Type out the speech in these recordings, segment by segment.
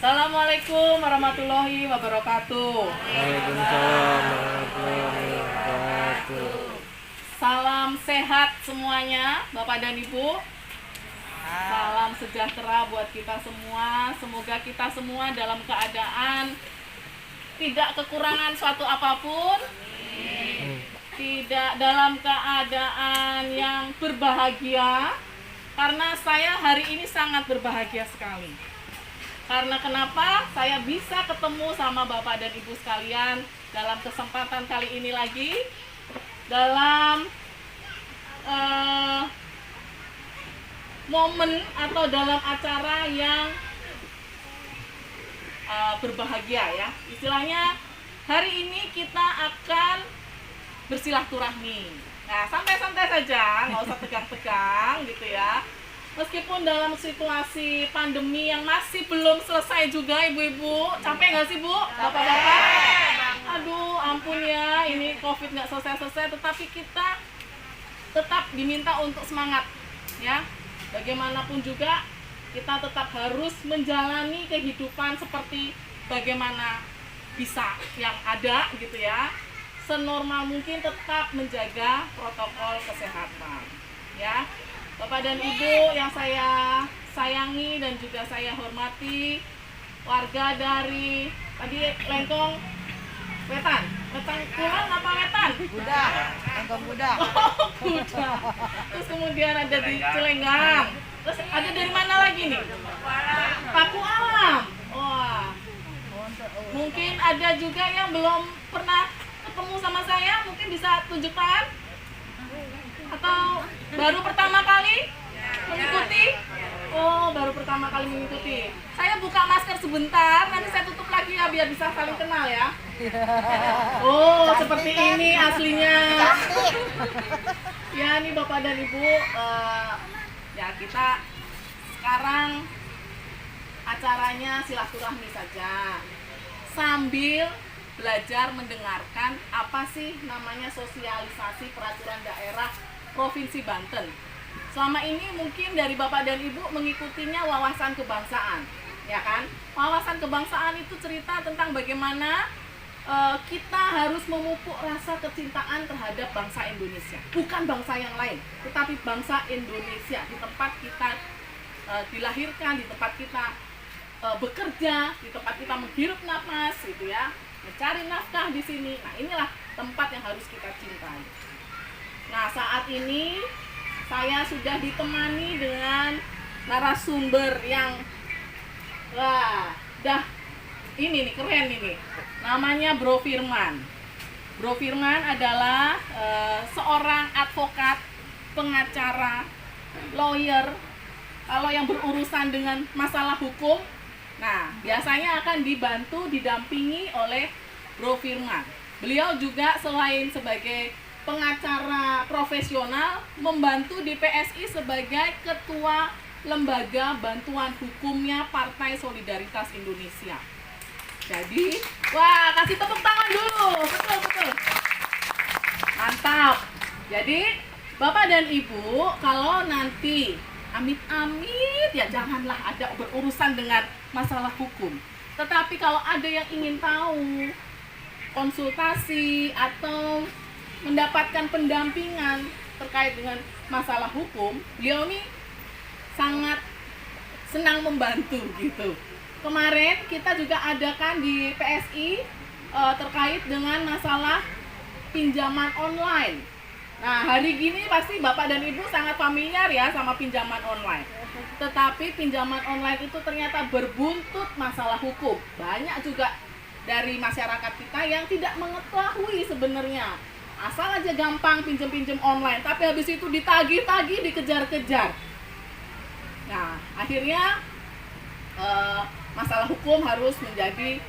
Assalamualaikum warahmatullahi wabarakatuh. Waalaikumsalam warahmatullahi wabarakatuh. Salam sehat semuanya, Bapak dan Ibu. Salam sejahtera buat kita semua. Semoga kita semua dalam keadaan tidak kekurangan suatu apapun, tidak dalam keadaan yang berbahagia. Karena saya hari ini sangat berbahagia sekali. Karena kenapa? Saya bisa ketemu sama Bapak dan Ibu sekalian dalam kesempatan kali ini lagi, dalam momen atau dalam acara yang berbahagia ya. Istilahnya hari ini kita akan bersilaturahmi. Nah, santai-santai saja, nggak usah tegang-tegang gitu ya. Meskipun dalam situasi pandemi yang masih belum selesai juga, ibu-ibu, capek nggak sih bu, bapak-bapak? Aduh, ampun ya, ini COVID nggak selesai-selesai, tetapi kita tetap diminta untuk semangat, ya. Bagaimanapun juga, kita tetap harus menjalani kehidupan seperti bagaimana bisa yang ada, gitu ya. Senormal mungkin tetap menjaga protokol kesehatan, ya. Bapak dan Ibu yang saya sayangi dan juga saya hormati, warga dari tadi Lengkong Wetan, Wetan Kulon apa Wetan? Budak, Lengkong Budak. Oh, Budak. Terus kemudian ada di Celenggang. Terus ada dari mana lagi nih? Paku Alam. Wah. Mungkin ada juga yang belum pernah ketemu sama saya, mungkin bisa tunjuk tangan? Atau baru pertama kali mengikuti? Oh, baru pertama kali mengikuti. Saya buka masker sebentar, nanti saya tutup lagi ya biar bisa saling kenal ya. Oh, seperti ini aslinya. Ya, ini Bapak dan Ibu, ya kita sekarang acaranya silaturahmi saja. Sambil belajar mendengarkan apa sih namanya sosialisasi peraturan daerah Provinsi Banten. Selama ini mungkin dari Bapak dan Ibu mengikutinya wawasan kebangsaan, ya kan? Wawasan kebangsaan itu cerita tentang bagaimana kita harus memupuk rasa kecintaan terhadap bangsa Indonesia. Bukan bangsa yang lain, tetapi bangsa Indonesia. Di tempat kita dilahirkan, di tempat kita bekerja, di tempat kita menghirup nafas, gitu ya. Mencari nafkah di sini. Nah, inilah tempat yang harus kita cintai. Nah, saat ini saya sudah ditemani dengan narasumber yang ini nih keren ini. Namanya Bro Firman. Bro Firman adalah seorang advokat, pengacara, lawyer. Kalau yang berurusan dengan masalah hukum, nah, biasanya akan didampingi oleh Bro Firman. Beliau juga selain sebagai pengacara profesional, membantu di PSI sebagai Ketua Lembaga Bantuan Hukumnya Partai Solidaritas Indonesia. Jadi, wah, kasih tepuk tangan dulu. Betul. Mantap. Jadi, Bapak dan Ibu, kalau nanti amit-amit ya janganlah ada berurusan dengan masalah hukum. Tetapi kalau ada yang ingin tahu, konsultasi atau mendapatkan pendampingan terkait dengan masalah hukum, beliau ini sangat senang membantu gitu. Kemarin kita juga adakan di PSI terkait dengan masalah pinjaman online. Nah, hari gini pasti Bapak dan Ibu sangat familiar ya sama pinjaman online. Tetapi pinjaman online itu ternyata berbuntut masalah hukum. Banyak juga dari masyarakat kita yang tidak mengetahui sebenarnya. Asal aja gampang pinjem-pinjem online, tapi habis itu ditagih-tagih, dikejar-kejar. Nah, akhirnya masalah hukum harus menjadi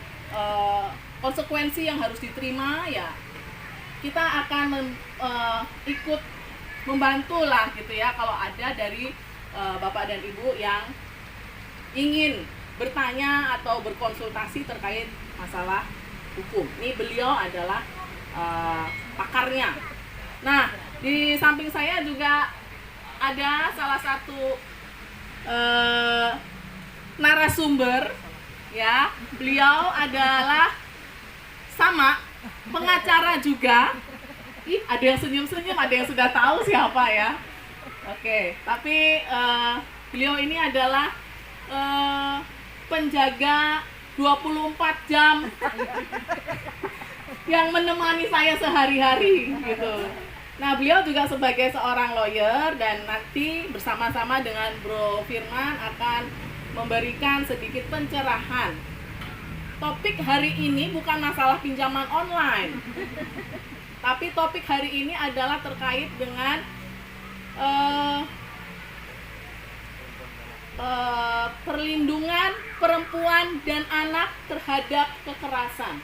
konsekuensi yang harus diterima ya. Kita akan ikut membantu lah gitu ya kalau ada dari Bapak dan Ibu yang ingin bertanya atau berkonsultasi terkait masalah hukum. Ini beliau adalah pakarnya. Nah, di samping saya juga ada salah satu narasumber Ya, beliau adalah sama pengacara juga. Ih, ada yang senyum-senyum, ada yang sudah tahu siapa ya. Oke, tapi beliau ini adalah penjaga 24 jam yang menemani saya sehari-hari gitu. Nah, beliau juga sebagai seorang lawyer dan nanti bersama-sama dengan Bro Firman akan memberikan sedikit pencerahan. Topik hari ini bukan masalah pinjaman online. Tapi topik hari ini adalah terkait dengan perlindungan perempuan dan anak terhadap kekerasan.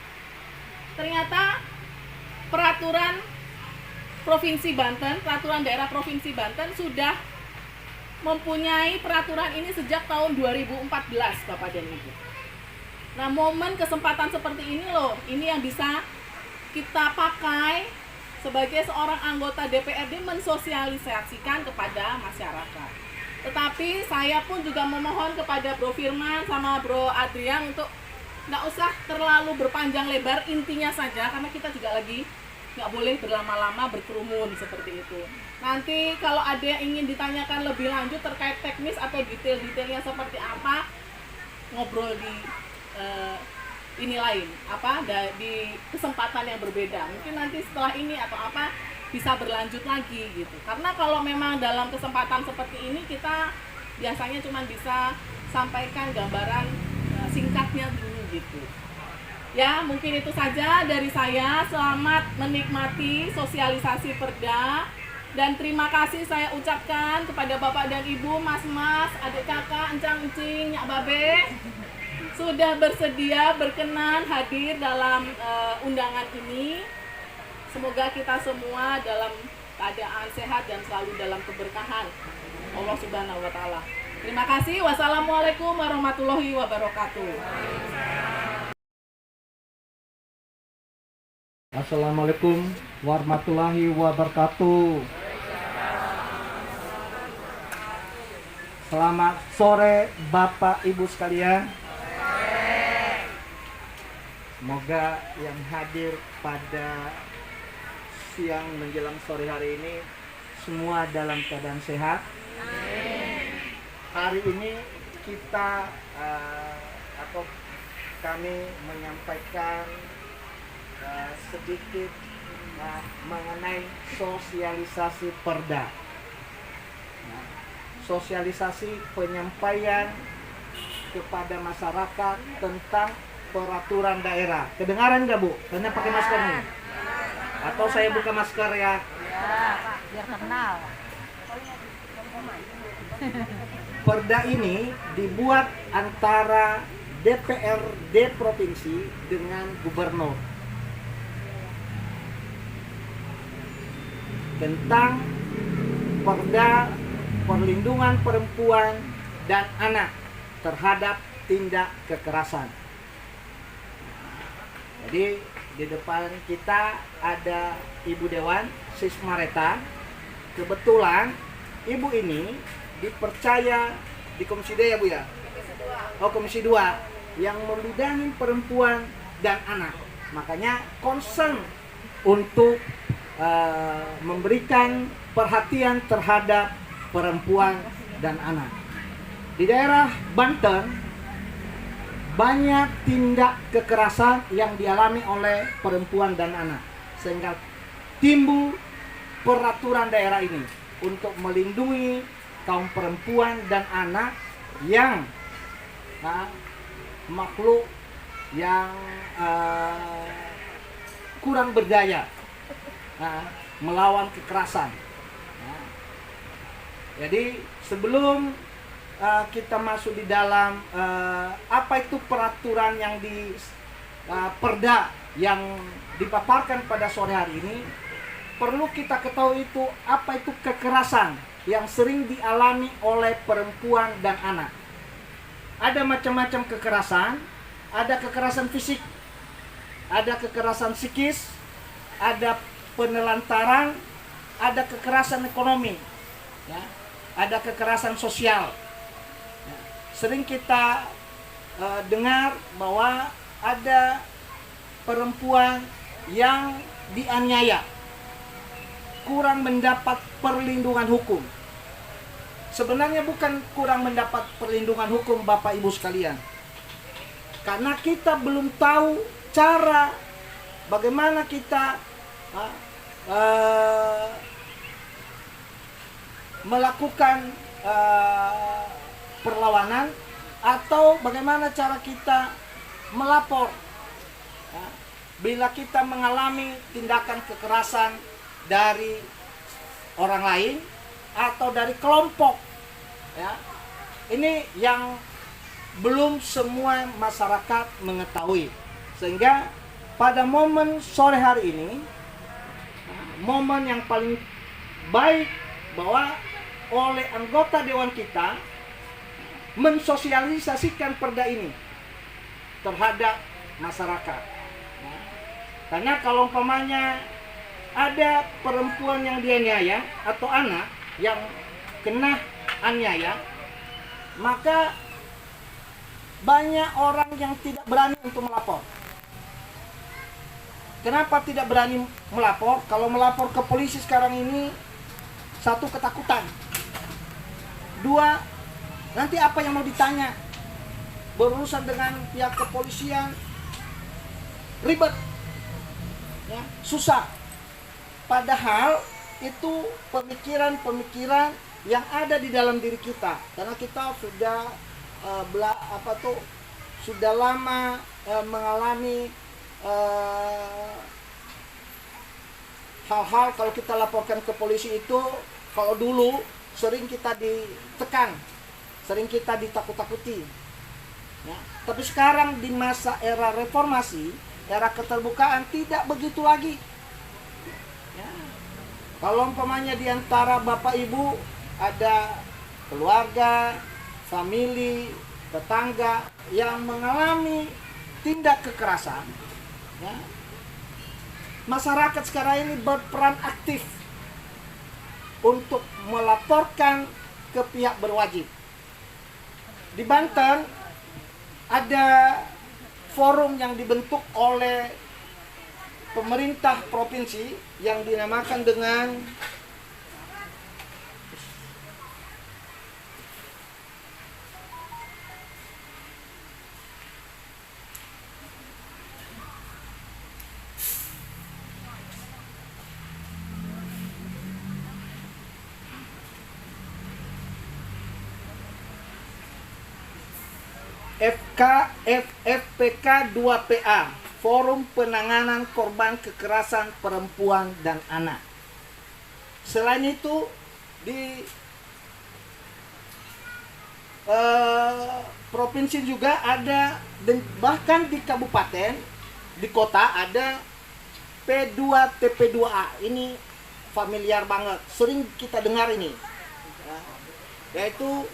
Ternyata peraturan Provinsi Banten, peraturan daerah Provinsi Banten sudah mempunyai peraturan ini sejak tahun 2014, Bapak dan Ibu. Nah, momen kesempatan seperti ini loh, ini yang bisa kita pakai sebagai seorang anggota DPRD mensosialisasikan kepada masyarakat. Tetapi saya pun juga memohon kepada Bro Firman sama Bro Adrian untuk nggak usah terlalu berpanjang lebar, intinya saja, karena kita juga lagi nggak boleh berlama-lama berkerumun seperti itu. Nanti kalau ada yang ingin ditanyakan lebih lanjut terkait teknis atau detail-detailnya seperti apa, ngobrol di ini lain, di kesempatan yang berbeda. Mungkin nanti setelah ini atau apa bisa berlanjut lagi gitu. Karena kalau memang dalam kesempatan seperti ini kita biasanya cuma bisa sampaikan gambaran singkatnya dulu gitu. Ya, mungkin itu saja dari saya. Selamat menikmati sosialisasi Perda. Dan terima kasih saya ucapkan kepada Bapak dan Ibu, Mas-mas, adik kakak, encang-encing, Nyak Babe, sudah bersedia berkenan hadir dalam undangan ini. Semoga kita semua dalam keadaan sehat dan selalu dalam keberkahan Allah Subhanahu wa Ta'ala. Terima kasih. Wassalamualaikum warahmatullahi wabarakatuh. Assalamualaikum warahmatullahi wabarakatuh. Selamat sore Bapak Ibu sekalian. Semoga yang hadir pada siang menjelang sore hari ini semua dalam keadaan sehat. Hari ini kita atau kami menyampaikan sedikit mengenai sosialisasi Perda. Sosialisasi penyampaian kepada masyarakat tentang peraturan daerah. Kedengaran nggak, Bu? Karena pakai masker nih. Atau saya buka masker ya? Ya, biar kenal. Perda ini dibuat antara DPRD provinsi dengan gubernur tentang Perda perlindungan perempuan dan anak terhadap tindak kekerasan. Jadi di depan kita ada Ibu Dewan Sismareta. Kebetulan Ibu ini dipercaya di Komisi D ya Bu ya? Komisi 2 yang membidangi perempuan dan anak. Makanya concern untuk memberikan perhatian terhadap perempuan dan anak. Di daerah Banten banyak tindak kekerasan yang dialami oleh perempuan dan anak, sehingga timbul peraturan daerah ini untuk melindungi kaum perempuan dan anak yang makhluk yang kurang berdaya melawan kekerasan. Jadi sebelum kita masuk di dalam apa itu peraturan yang di Perda yang dipaparkan pada sore hari ini, perlu kita ketahui itu apa itu kekerasan yang sering dialami oleh perempuan dan anak. Ada macam-macam kekerasan, ada kekerasan fisik, ada kekerasan psikis, ada penelantaran, ada kekerasan ekonomi, ya, ada kekerasan sosial. Ya, sering kita dengar bahwa ada perempuan yang dianiaya, kurang mendapat perlindungan hukum. Sebenarnya bukan kurang mendapat perlindungan hukum Bapak Ibu sekalian, karena kita belum tahu cara bagaimana kita melakukan perlawanan atau bagaimana cara kita melapor bila kita mengalami tindakan kekerasan dari orang lain atau dari kelompok, ya. Ini yang belum semua masyarakat mengetahui, sehingga pada momen sore hari ini, momen yang paling baik bahwa oleh anggota dewan kita mensosialisasikan perda ini terhadap masyarakat. Karena kalau umpamanya ada perempuan yang dianiaya atau anak yang kena aniaya, maka banyak orang yang tidak berani untuk melapor. Kenapa tidak berani melapor? Kalau melapor ke polisi sekarang ini, satu, ketakutan. Dua, nanti apa yang mau ditanya? Berurusan dengan pihak kepolisian, ribet, ya, susah. Padahal itu pemikiran-pemikiran yang ada di dalam diri kita, karena kita sudah sudah lama mengalami hal-hal. Kalau kita laporkan ke polisi itu, kalau dulu sering kita ditekan, sering kita ditakut-takuti, ya. Tapi sekarang di masa era reformasi, era keterbukaan, tidak begitu lagi, ya. Kalau umpamanya di antara Bapak Ibu ada keluarga, famili, tetangga yang mengalami tindak kekerasan, ya, masyarakat sekarang ini berperan aktif untuk melaporkan ke pihak berwajib. Di Banten ada forum yang dibentuk oleh pemerintah provinsi yang dinamakan dengan FPK 2PA, Forum Penanganan Korban Kekerasan Perempuan dan Anak. Selain itu, di provinsi juga ada, bahkan di kabupaten, di kota ada P2TP2A. Ini familiar banget, sering kita dengar ini, yaitu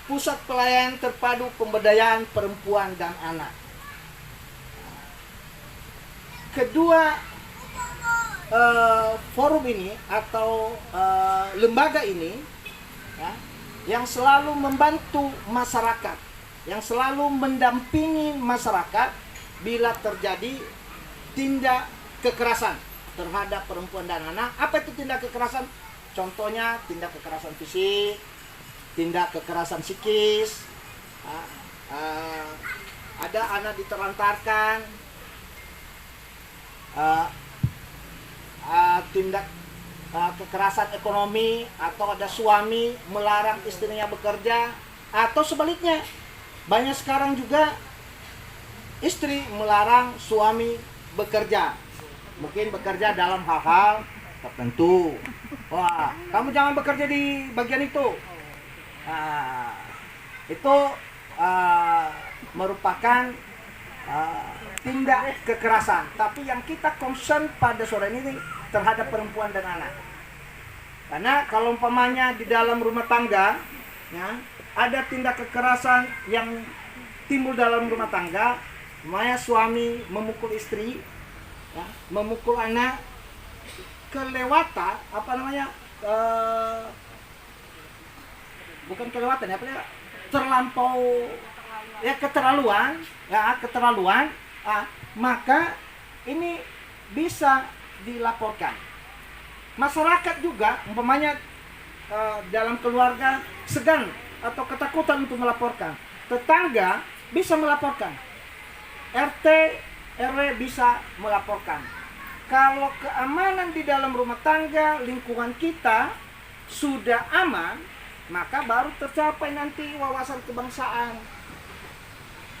Pusat Pelayanan Terpadu Pemberdayaan Perempuan dan Anak. Kedua forum ini atau lembaga ini, ya, yang selalu membantu masyarakat, yang selalu mendampingi masyarakat bila terjadi tindak kekerasan terhadap perempuan dan anak. Apa itu tindak kekerasan? Contohnya tindak kekerasan fisik, tindak kekerasan psikis, ada anak ditelantarkan, tindak kekerasan ekonomi, atau ada suami melarang istrinya bekerja, atau sebaliknya. Banyak sekarang juga istri melarang suami bekerja, mungkin bekerja dalam hal-hal tertentu. Wah, kamu jangan bekerja di bagian itu. Itu merupakan tindak kekerasan. Tapi yang kita concern pada sore ini terhadap perempuan dan anak. Karena kalau umpamanya di dalam rumah tangga, ya, ada tindak kekerasan yang timbul dalam rumah tangga, umpamanya suami memukul istri, ya, memukul anak, kelewatan, bukan kelewatan ya, terlampau keterlaluan, maka ini bisa dilaporkan. Masyarakat juga umpamanya dalam keluarga segan atau ketakutan untuk melaporkan, tetangga bisa melaporkan, RT RW bisa melaporkan. Kalau keamanan di dalam rumah tangga lingkungan kita sudah aman, maka baru tercapai nanti wawasan kebangsaan,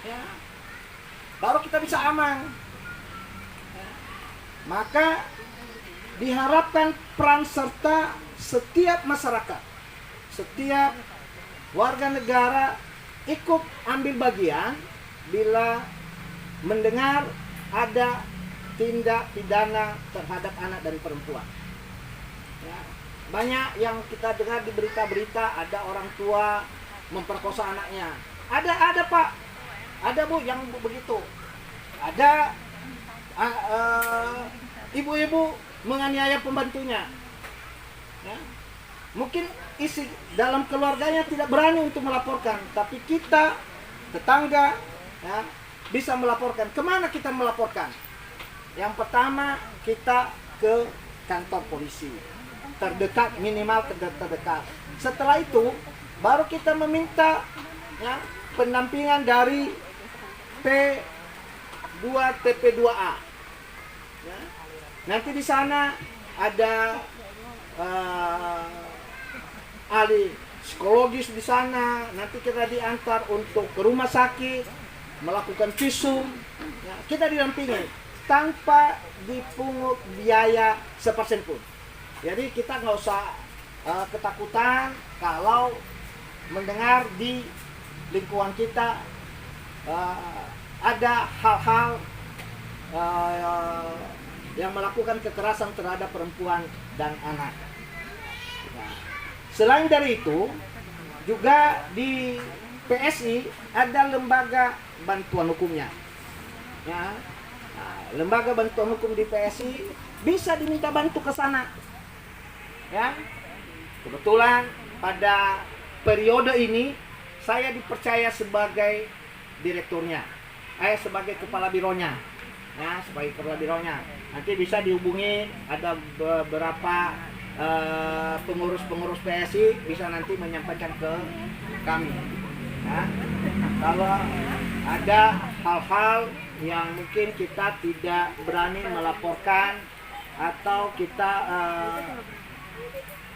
ya, baru kita bisa aman. Maka diharapkan peran serta setiap masyarakat, setiap warga negara ikut ambil bagian bila mendengar ada tindak pidana terhadap anak dan perempuan. Ya, banyak yang kita dengar di berita-berita ada orang tua memperkosa anaknya. Ada Pak, ada Bu yang begitu. Ada ibu-ibu menganiaya pembantunya. Ya. Mungkin isi dalam keluarganya tidak berani untuk melaporkan, tapi kita tetangga, ya, bisa melaporkan. Kemana kita melaporkan? Yang pertama, kita ke kantor polisi terdekat, minimal terdekat. Setelah itu baru kita meminta, ya, pendampingan dari P2 TP2A. Ya. Nanti di sana ada ahli psikologis di sana. Nanti kita diantar untuk ke rumah sakit, melakukan visum. Ya, kita didampingi tanpa dipungut biaya sepersen pun. Jadi kita nggak usah ketakutan kalau mendengar di lingkungan kita ada hal-hal yang melakukan kekerasan terhadap perempuan dan anak. Nah, selain dari itu, juga di PSI ada lembaga bantuan hukumnya. Ya, nah, lembaga bantuan hukum di PSI bisa diminta bantu ke sana. Ya, kebetulan pada periode ini saya dipercaya sebagai direkturnya, sebagai kepala bironya. Ya, sebagai kepala bironya. Nanti bisa dihubungi, ada beberapa pengurus-pengurus PSI bisa nanti menyampaikan ke kami. Ya. Kalau ada hal-hal yang mungkin kita tidak berani melaporkan atau kita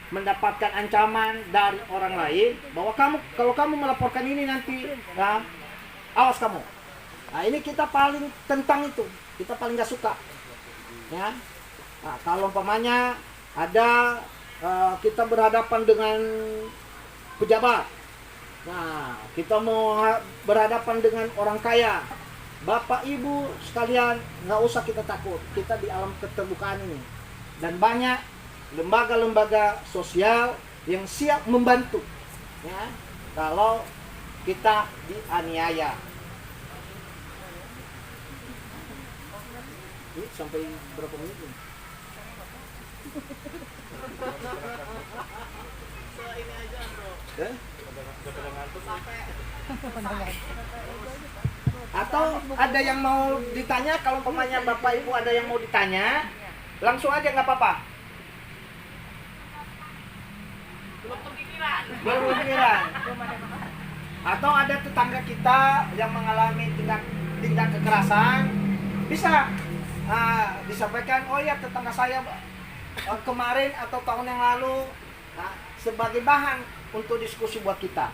mendapatkan ancaman dari orang lain bahwa kalau kamu melaporkan ini nanti, ya, awas kamu. Nah, ini kita paling tentang itu, kita paling gak suka. Ya, nah, kalau umpamanya ada kita berhadapan dengan pejabat, nah kita mau berhadapan dengan orang kaya, bapak ibu sekalian, nggak usah kita takut, kita di alam keterbukaan ini, dan banyak lembaga-lembaga sosial yang siap membantu, ya, kalau kita dianiaya. Ini sampai berapa menit ini? Ini aja bro. Ya? Atau ada yang mau ditanya, kalau umpamanya bapak ibu ada yang mau ditanya, langsung aja nggak apa-apa. Belum kepikiran. Belum kepikiran. Atau ada tetangga kita yang mengalami tindak kekerasan, bisa disampaikan, oh ya tetangga saya kemarin atau tahun yang lalu, sebagai bahan untuk diskusi buat kita.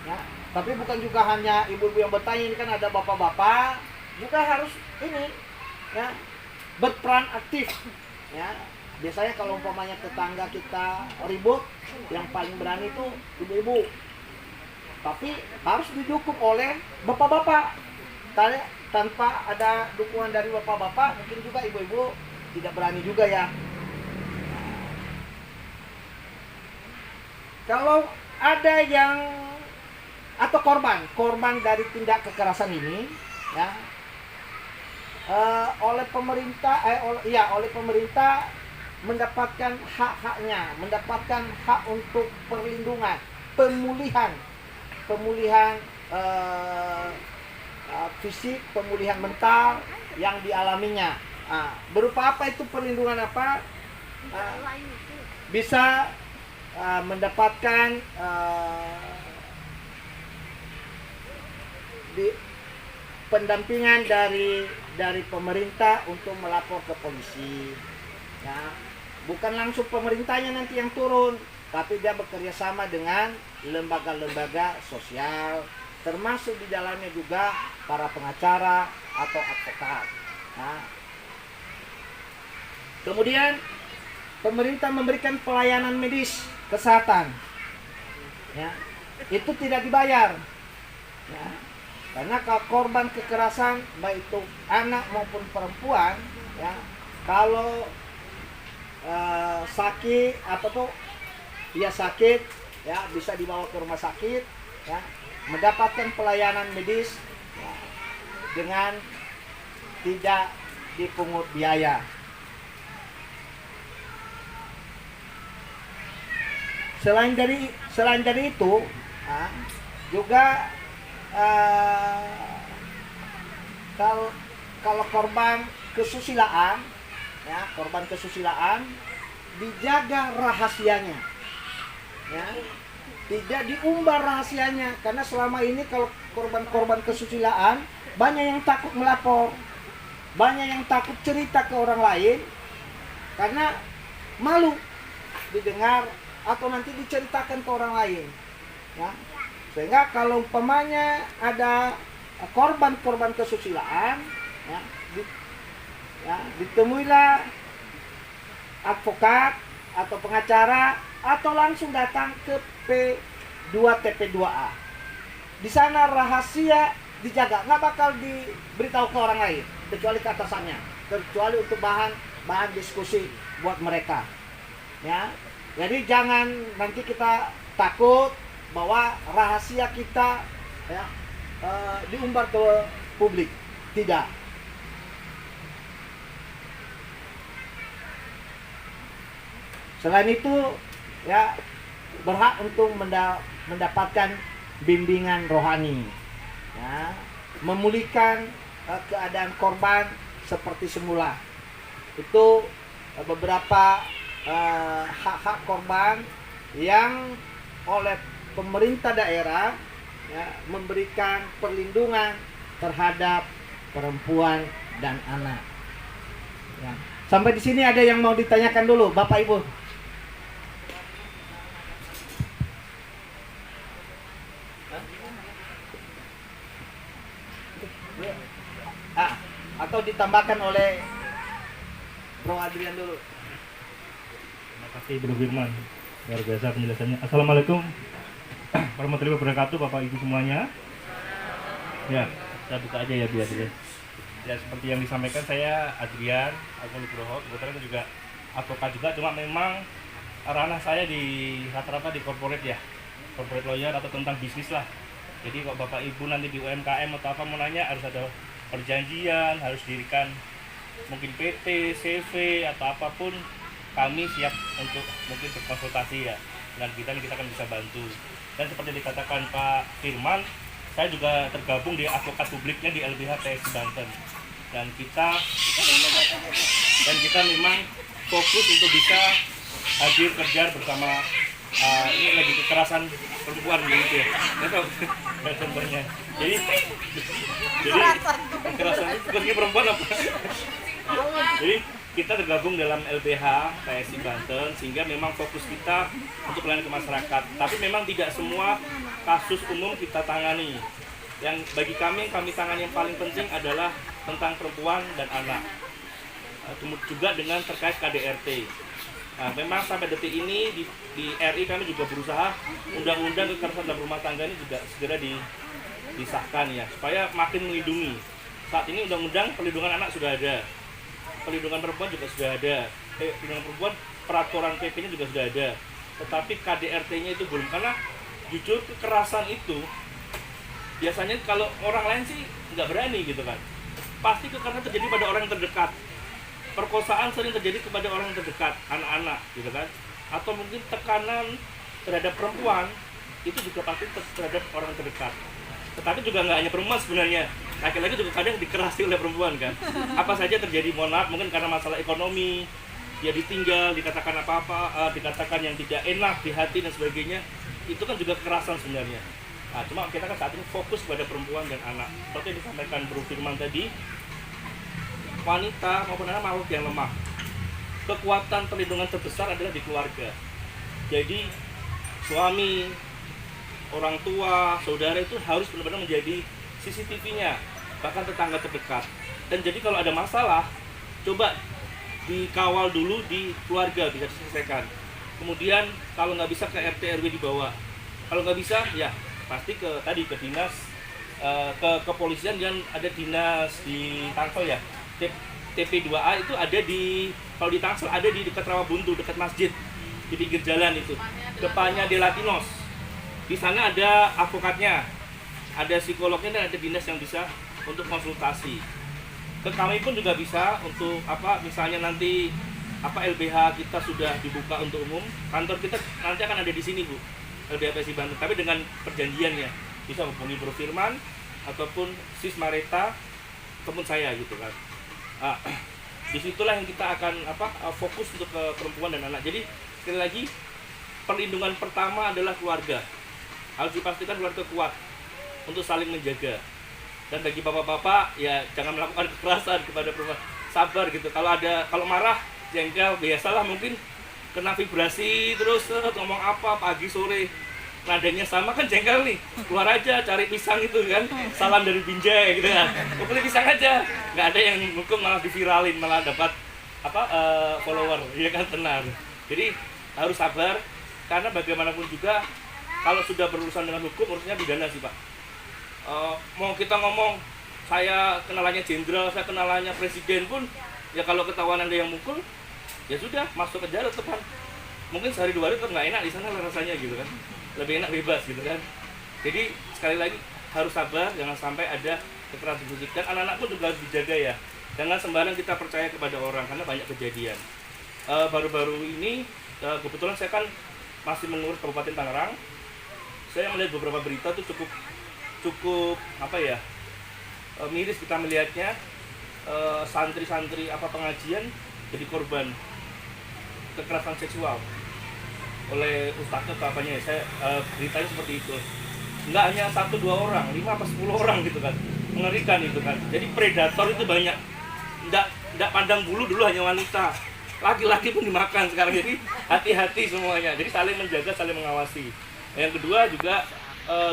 Ya, tapi bukan juga hanya ibu-ibu yang bertanya, ini kan ada bapak-bapak juga harus ini, ya, berperan aktif. Ya, biasanya kalau umpamanya tetangga kita ribut, yang paling berani itu ibu-ibu. Tapi harus didukung oleh bapak-bapak. Tanpa ada dukungan dari bapak-bapak, mungkin juga ibu-ibu tidak berani juga, ya. Kalau ada yang atau korban dari tindak kekerasan ini, ya, oleh pemerintah mendapatkan hak-haknya, mendapatkan hak untuk perlindungan, pemulihan pemulihan fisik, pemulihan mental yang dialaminya. Berupa apa itu perlindungan apa? Bisa mendapatkan pendampingan dari pemerintah untuk melapor ke polisi. Ya, bukan langsung pemerintahnya nanti yang turun, tapi dia bekerja sama dengan lembaga-lembaga sosial, termasuk di dalamnya juga para pengacara atau advokat. Nah, kemudian pemerintah memberikan pelayanan medis kesehatan, ya, itu tidak dibayar, ya, karena korban kekerasan baik itu anak maupun perempuan, ya, kalau sakit atau dia sakit, ya, bisa dibawa ke rumah sakit, ya, mendapatkan pelayanan medis, ya, dengan tidak dipungut biaya. Selain dari itu, juga kalau korban kesusilaan, ya, korban kesusilaan dijaga rahasianya, ya, tidak diumbar rahasianya, karena selama ini kalau korban-korban kesusilaan banyak yang takut melapor, banyak yang takut cerita ke orang lain karena malu didengar atau nanti diceritakan ke orang lain, ya. Sehingga kalau umpamanya ada korban-korban kesusilaan, ya, ditemuilah advokat atau pengacara atau langsung datang ke P2 TP2A. Di sana rahasia dijaga, nggak bakal diberitahu ke orang lain kecuali ke atasannya, kecuali untuk bahan diskusi buat mereka, ya. Jadi jangan nanti kita takut bahwa rahasia kita, ya, diumbar ke publik, tidak. Selain itu, ya, berhak untuk mendapatkan bimbingan rohani, ya, memulihkan keadaan korban seperti semula. Itu beberapa hak-hak korban yang oleh pemerintah daerah, ya, memberikan perlindungan terhadap perempuan dan anak, ya. Sampai di sini ada yang mau ditanyakan dulu, Bapak Ibu? Atau ditambahkan oleh Bro Adrian dulu. Terima kasih Bro Firman, luar biasa penjelasannya. Assalamualaikum warahmatullahi wabarakatuh, Bapak Ibu semuanya. Ya, saya buka aja ya biar deh. Ya, seperti yang disampaikan, saya Adrian, aku Nugroho, kebetulan itu juga advokat juga, cuma memang ranah saya di rata-rata di corporate, ya, corporate lawyer atau tentang bisnis lah. Jadi kalau Bapak Ibu nanti di UMKM atau apa mau nanya, harus ada perjanjian, harus dirikan mungkin PT, CV atau apapun, kami siap untuk mungkin berkonsultasi, ya, dengan kita akan bisa bantu. Dan seperti dikatakan Pak Firman, saya juga tergabung di advokat publiknya di LBH TSI Banten, dan kita memang fokus untuk bisa hadir kerja bersama. Ini lagi kekerasan perempuan gitu, ya, contohnya. Jadi kekerasan itu bukan perempuan apa? Jadi kita tergabung dalam LBH TSI Banten, sehingga memang fokus kita untuk pelayanan ke masyarakat. Tapi memang tidak semua kasus umum kita tangani. Yang bagi kami tangani yang paling penting adalah tentang perempuan dan anak. Juga dengan terkait KDRT. Nah, memang sampai detik ini di RI kami juga berusaha undang-undang kekerasan dalam rumah tangga ini juga segera disahkan, ya, supaya makin melindungi. Saat ini undang-undang perlindungan anak sudah ada, perlindungan perempuan juga sudah ada, perlindungan perempuan peraturan PP-nya juga sudah ada, tetapi KDRT-nya itu belum. Karena jujur kekerasan itu biasanya kalau orang lain sih nggak berani gitu kan, pasti kekerasan terjadi pada orang yang terdekat. Perkosaan sering terjadi kepada orang yang terdekat, anak-anak gitu kan, atau mungkin tekanan terhadap perempuan itu juga pasti terhadap orang terdekat. Tetapi juga nggak hanya perempuan sebenarnya, laki-laki juga kadang dikerasi oleh perempuan kan. Apa saja terjadi, mohon maaf, mungkin karena masalah ekonomi, dia ditinggal, dikatakan apa-apa, dikatakan yang tidak enak di hati dan sebagainya, itu kan juga kekerasan sebenarnya. Nah, cuma kita kan saat ini fokus pada perempuan dan anak. Seperti yang disampaikan Bro Firman tadi, wanita maupun anak makhluk yang lemah. Kekuatan perlindungan terbesar adalah di keluarga. Jadi suami, orang tua, saudara itu harus benar-benar menjadi CCTV-nya, bahkan tetangga terdekat. Dan jadi kalau ada masalah, coba dikawal dulu di keluarga, bisa diselesaikan. Kemudian kalau nggak bisa ke RT RW dibawa. Kalau nggak bisa, ya pasti ke dinas, ke kepolisian yang ada dinas di Tangsel ya. TP2A itu ada di, kalau di Tangsel ada di dekat Rawabuntu, dekat masjid, di pinggir jalan itu. Depannya De Latinos. Di sana ada advokatnya, ada psikolognya, dan ada dinas yang bisa untuk konsultasi. Ke kami pun juga bisa untuk misalnya nanti LBH kita sudah dibuka untuk umum, kantor kita nanti akan ada di sini Bu, LBH PSI Banten, tapi dengan perjanjiannya bisa hubungi Bro Firman ataupun Sis Mareta ataupun saya gitu kan. Disitulah yang kita akan fokus untuk ke perempuan dan anak. Jadi sekali lagi, perlindungan pertama adalah keluarga. Harus dipastikan keluarga kuat untuk saling menjaga. Dan bagi bapak-bapak, ya jangan melakukan kekerasan kepada perempuan. Sabar gitu. Kalau marah, jengkel, biasalah mungkin kena vibrasi terus ngomong apa pagi sore. Nadanya sama kan jengkel nih. Keluar aja cari pisang itu kan. Salam dari Binjai gitu kan. Beli pisang aja. Nggak ada yang hukum malah diviralin, malah dapat follower. Iya kan, tenar. Jadi harus sabar, karena bagaimanapun juga kalau sudah berurusan dengan hukum, urusnya pidana sih Pak. Mau kita ngomong saya kenalannya jenderal, saya kenalannya presiden pun, ya kalau ketahuan ada yang mukul, ya sudah masuk penjara tepan. Mungkin sehari dua hari tetap nggak enak di sana rasanya gitu kan, lebih enak bebas gitu kan. Jadi sekali lagi harus sabar, jangan sampai ada kekerasan fisik. Dan anak-anak pun juga harus dijaga ya, jangan sembarang kita percaya kepada orang karena banyak kejadian. Baru-baru ini kebetulan saya kan masih mengurus Kabupaten Tangerang. Saya melihat beberapa berita tuh cukup miris kita melihatnya, santri-santri pengajian jadi korban kekerasan seksual oleh ustadznya atau apanya ya. Saya beritanya seperti itu. Nggak hanya 1-2 orang, 5-10 orang gitu kan. Mengerikan itu kan. Jadi predator itu banyak. Nggak pandang bulu dulu hanya wanita. Laki-laki pun dimakan sekarang. Jadi hati-hati semuanya. Jadi saling menjaga, saling mengawasi. Yang kedua juga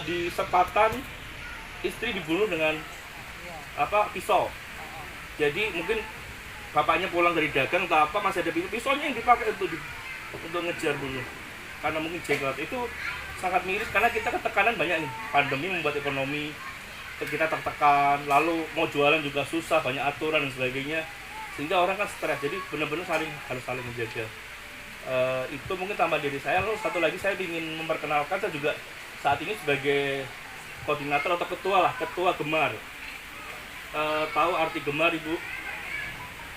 di Sepatan istri dibunuh dengan pisau. Jadi mungkin bapaknya pulang dari dagang atau masih ada pisaunya yang dipakai untuk ngejar bunuh. Karena mungkin jenggot itu sangat miris, karena kita ketekanan banyak nih. Pandemi membuat ekonomi kita tertekan, lalu mau jualan juga susah, banyak aturan dan sebagainya, sehingga orang kan stres. Jadi benar-benar harus saling menjaga. Itu mungkin tambah dari saya. Lalu satu lagi saya ingin memperkenalkan, saya juga saat ini sebagai koordinator atau ketua Gemar. Tahu arti Gemar Ibu?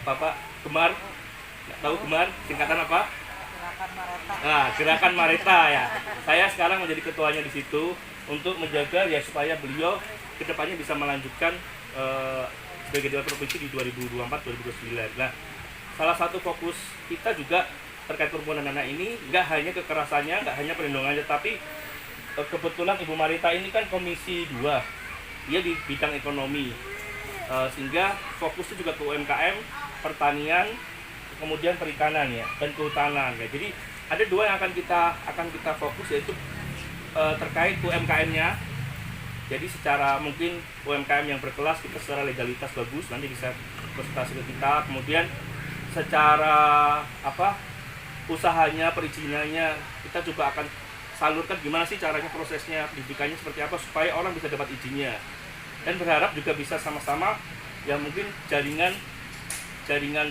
Bapak Gemar? Nggak tahu Gemar? Singkatan apa? Gerakan Mareta. Nah, Gerakan Mareta ya. Saya sekarang menjadi ketuanya di situ untuk menjaga ya supaya beliau kedepannya bisa melanjutkan sebagai dewan provinsi di 2024-2029. Nah, salah satu fokus kita juga terkait perempuan dan anak ini nggak hanya kekerasannya, nggak hanya perlindungannya, tapi kebetulan Ibu Marita ini kan komisi 2, dia di bidang ekonomi, sehingga fokusnya juga ke UMKM, pertanian, kemudian perikanan ya, dan kehutanan ya. Jadi ada 2 yang akan kita fokus, yaitu terkait UMKM-nya. Jadi secara mungkin UMKM yang berkelas kita secara legalitas bagus, nanti bisa konsultasi ke kita. Kemudian secara usahanya, perizinannya kita coba akan salurkan gimana sih caranya, prosesnya, pendidikannya seperti apa supaya orang bisa dapat izinnya. Dan berharap juga bisa sama-sama ya, mungkin jaringan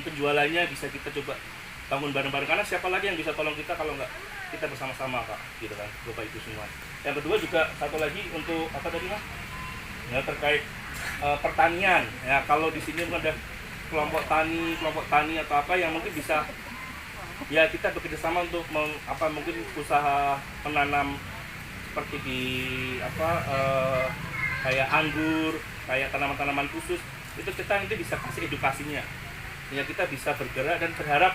penjualannya bisa kita coba bangun bareng-bareng, karena siapa lagi yang bisa tolong kita kalau nggak kita bersama-sama Pak, gitu kan, Bapak Ibu semua. Yang kedua juga satu lagi untuk ya, terkait pertanian ya. Kalau di sini ada kelompok tani atau apa yang mungkin bisa ya kita bekerjasama untuk mungkin usaha menanam seperti di kayak anggur, kayak tanaman-tanaman khusus, itu kita nanti bisa kasih edukasinya, sehingga kita bisa bergerak dan berharap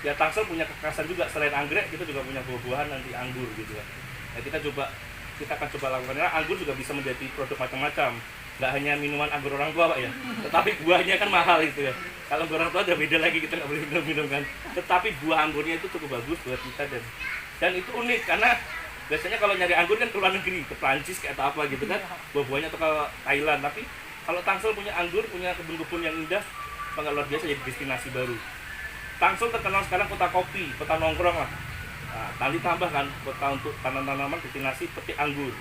ya Tangsel punya kekhasan juga, selain anggrek kita juga punya buah-buahan nanti anggur gitu ya. Nah, kita akan coba lakukan, karena anggur juga bisa menjadi produk macam-macam, nggak hanya minuman anggur orang tua Pak ya, tetapi buahnya kan mahal itu ya. Kalau anggur orang tua udah beda lagi, kita nggak boleh minum kan, tetapi buah anggurnya itu cukup bagus buat kita, dan itu unik karena biasanya kalau nyari anggur kan ke luar negeri, ke Prancis kayak atau apa gitu kan, buah-buahnya atau ke Thailand. Tapi kalau Tangsel punya anggur, punya kebun-kebun yang indah, sangat luar biasa, jadi destinasi baru. Tangsel terkenal sekarang kota kopi, kota nongkrong lah. Nah, nanti tambah kan kota untuk tanaman-tanaman destinasi seperti anggur,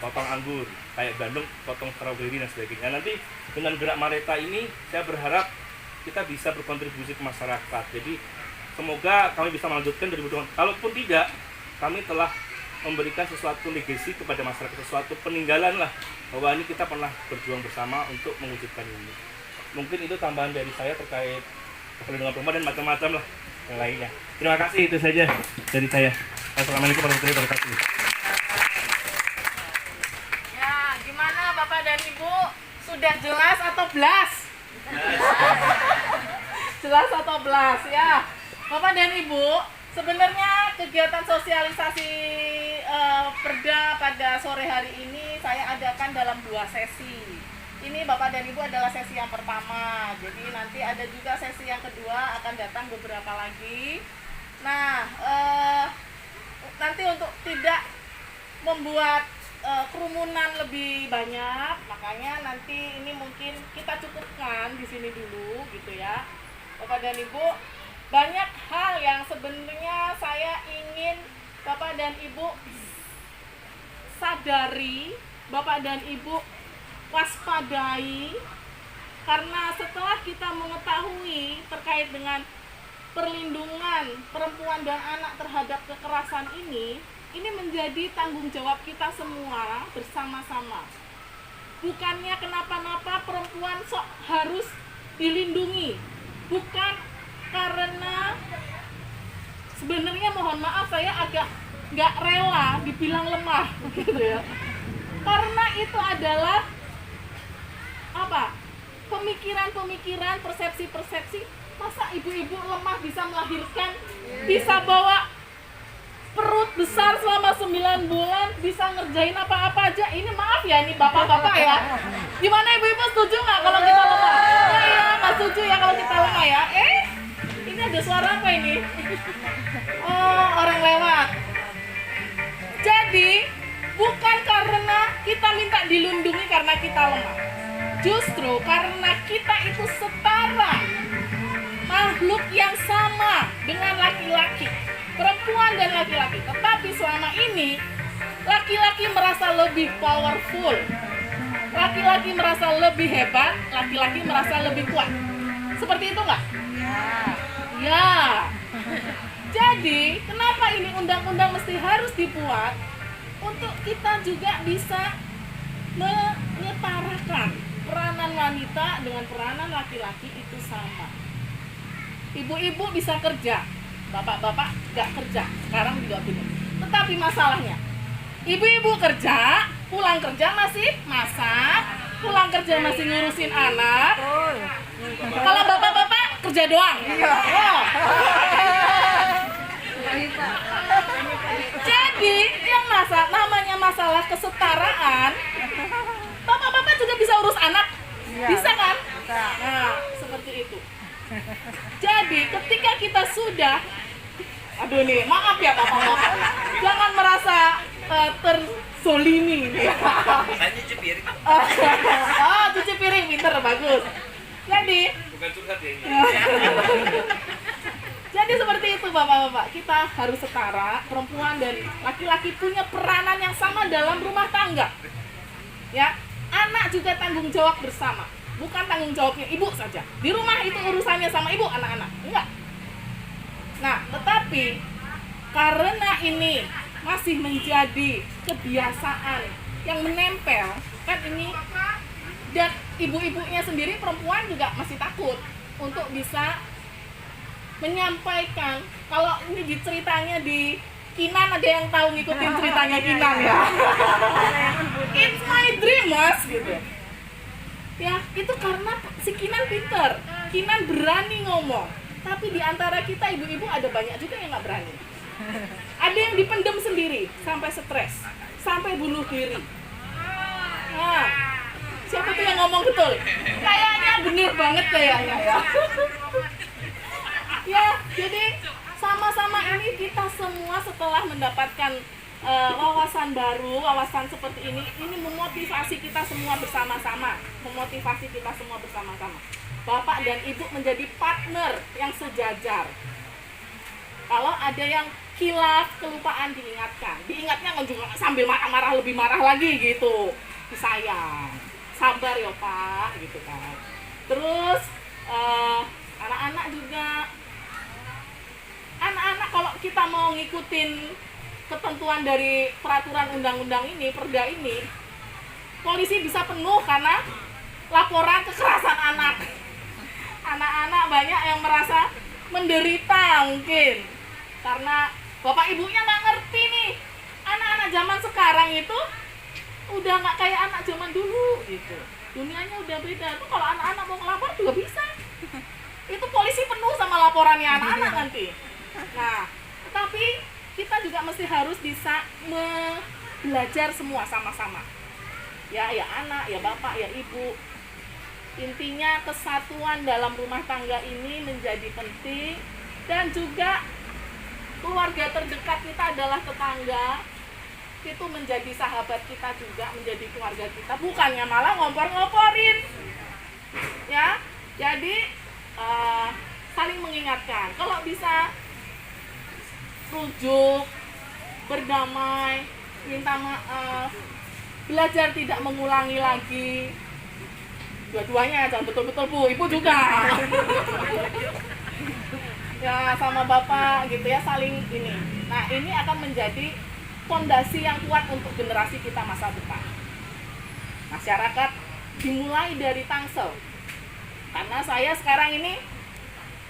potong anggur, kayak Bandung, potong strawberry dan sebagainya. Nanti dengan gerak Mareta ini, saya berharap kita bisa berkontribusi ke masyarakat. Jadi semoga kami bisa melanjutkan 2020. Kalaupun tidak, kami telah memberikan sesuatu legacy kepada masyarakat, sesuatu peninggalan lah, bahwa ini kita pernah berjuang bersama untuk mewujudkan ini. Mungkin itu tambahan dari saya terkait perlindungan perempuan dan macam-macam lah yang lainnya. Terima kasih, itu saja dari saya. Assalamualaikum warahmatullahi wabarakatuh. Ya, gimana Bapak dan Ibu? Sudah jelas atau blas? Jelas atau blas ya? Bapak dan Ibu, sebenarnya kegiatan sosialisasi Perda pada sore hari ini saya adakan dalam 2 sesi. Ini Bapak dan Ibu adalah sesi yang pertama. Jadi nanti ada juga sesi yang kedua, akan datang beberapa lagi. Nah, nanti untuk tidak membuat kerumunan lebih banyak, makanya nanti ini mungkin kita cukupkan di sini dulu gitu ya. Bapak dan Ibu, banyak hal yang sebenarnya saya ingin Bapak dan Ibu sadari, Bapak dan Ibu waspadai, karena setelah kita mengetahui terkait dengan perlindungan perempuan dan anak terhadap kekerasan ini menjadi tanggung jawab kita semua bersama-sama. Bukannya kenapa-napa perempuan sok harus dilindungi, bukan karena sebenarnya mohon maaf saya agak nggak rela dibilang lemah gitu ya, karena itu adalah pemikiran-pemikiran, persepsi-persepsi. Masa ibu-ibu lemah bisa melahirkan, bisa bawa perut besar selama 9 bulan, bisa ngerjain apa-apa aja. Ini maaf ya, ini bapak-bapak ya. Gimana ibu-ibu, setuju nggak kalau kita lemah? Ya, nggak setuju ya kalau kita lemah ya. Ini ada suara apa ini? Oh, orang lewat. Jadi bukan karena kita minta dilindungi karena kita lemah. Justru karena kita itu setara, makhluk yang sama dengan laki-laki, perempuan dan laki-laki. Tetapi selama ini laki-laki merasa lebih powerful, laki-laki merasa lebih hebat, laki-laki merasa lebih kuat. Seperti itu nggak? Ya. Jadi kenapa ini undang-undang mesti harus dibuat? Untuk kita juga bisa menyetarakan peranan wanita dengan peranan laki-laki itu sama. Ibu-ibu bisa kerja, bapak-bapak nggak kerja, sekarang juga bingung. Tetapi masalahnya, ibu-ibu kerja, pulang kerja masih masak, pulang kerja masih ngurusin anak. Kalau bapak-bapak kerja doang. Oh. Jadi yang namanya masalah kesetaraan, bapak-bapak juga bisa urus anak, bisa kan? Nah, seperti itu. Jadi ketika kita sudah, aduh nih, maaf ya bapak-bapak, jangan merasa terzolimi. Saya cuci piring. Oh, cuci piring, pinter, bagus. Jadi, Bukan curhat ya ini. jadi seperti itu bapak-bapak, kita harus setara, perempuan dan laki-laki punya peranan yang sama dalam rumah tangga. Ya, anak juga tanggung jawab bersama, bukan tanggung jawabnya ibu saja. Di rumah itu urusannya sama ibu, anak-anak, enggak. Nah, tetapi karena ini masih menjadi kebiasaan yang menempel, kan ini, dan ibu-ibunya sendiri perempuan juga masih takut untuk bisa menyampaikan. Kalau ini ceritanya di Kinan ada yang tahu ngikutin ceritanya Kinan ya? It's my dream mas gitu. Ya itu karena si Kinan pinter, Kinan berani ngomong. Tapi di antara kita ibu-ibu ada banyak juga yang nggak berani. Ada yang dipendem sendiri sampai stres, sampai bunuh diri. Nah, siapa tuh yang ngomong betul? Kayaknya bener banget kayaknya ya. Ya, jadi sama-sama ini kita semua setelah mendapatkan wawasan baru, wawasan seperti ini memotivasi kita semua bersama-sama, Bapak dan Ibu menjadi partner yang sejajar. Kalau ada yang khilaf, kelupaan diingatnya juga sambil marah-marah, lebih marah lagi gitu. Disayang, sabar ya Pak, gitu kan. Terus anak-anak juga, anak-anak kalau kita mau ngikutin ketentuan dari peraturan undang-undang ini, perda ini, polisi bisa penuh karena laporan kekerasan anak. Anak-anak banyak yang merasa menderita mungkin karena bapak ibunya nggak ngerti nih. Anak-anak zaman sekarang itu udah nggak kayak anak zaman dulu gitu. Dunianya udah beda. Tuh kalau anak-anak mau ngelapor juga bisa. Itu polisi penuh sama laporannya anak-anak nanti. Nah, tapi kita juga mesti harus bisa belajar semua sama-sama. Ya anak, ya bapak, ya ibu. Intinya kesatuan dalam rumah tangga ini menjadi penting, dan juga keluarga terdekat kita adalah tetangga. Itu menjadi sahabat kita juga, menjadi keluarga kita, bukannya malah ngompor-ngomporin. Ya, jadi saling mengingatkan. Kalau bisa rujuk, berdamai, minta maaf, belajar tidak mengulangi lagi. Dua-duanya jangan betul-betul Bu, Ibu juga. Ya sama Bapak gitu ya, saling ini. Nah, ini akan menjadi fondasi yang kuat untuk generasi kita masa depan. Masyarakat dimulai dari Tangsel. Karena saya sekarang ini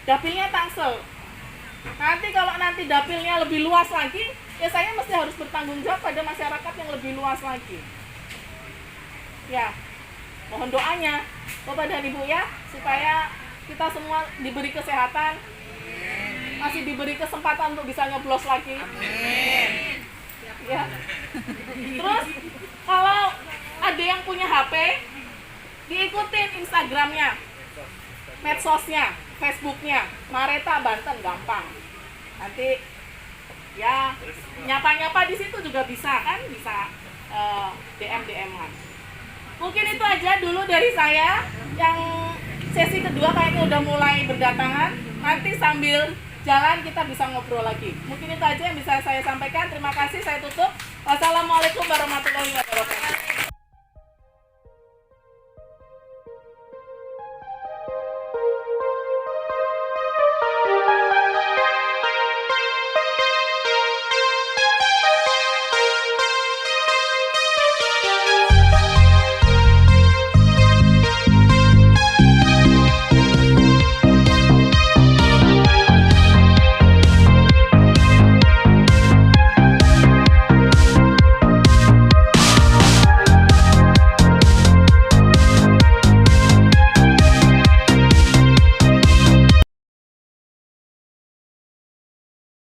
dapilnya Tangsel. Nanti kalau nanti dapilnya lebih luas lagi, ya saya mesti harus bertanggung jawab pada masyarakat yang lebih luas lagi. Ya, mohon doanya Bapak dan Ibu ya, supaya kita semua diberi kesehatan, masih diberi kesempatan untuk bisa nyoblos lagi. Amin. Ya. Terus kalau ada yang punya HP, diikutin Instagramnya, medsosnya, Facebooknya, Mareta Banten, gampang. Nanti ya nyapa-nyapa di situ juga bisa kan, bisa DM-an. Mungkin itu aja dulu dari saya. Yang sesi kedua kayaknya udah mulai berdatangan. Nanti sambil jalan kita bisa ngobrol lagi. Mungkin itu aja yang bisa saya sampaikan. Terima kasih, saya tutup. Wassalamualaikum warahmatullahi wabarakatuh.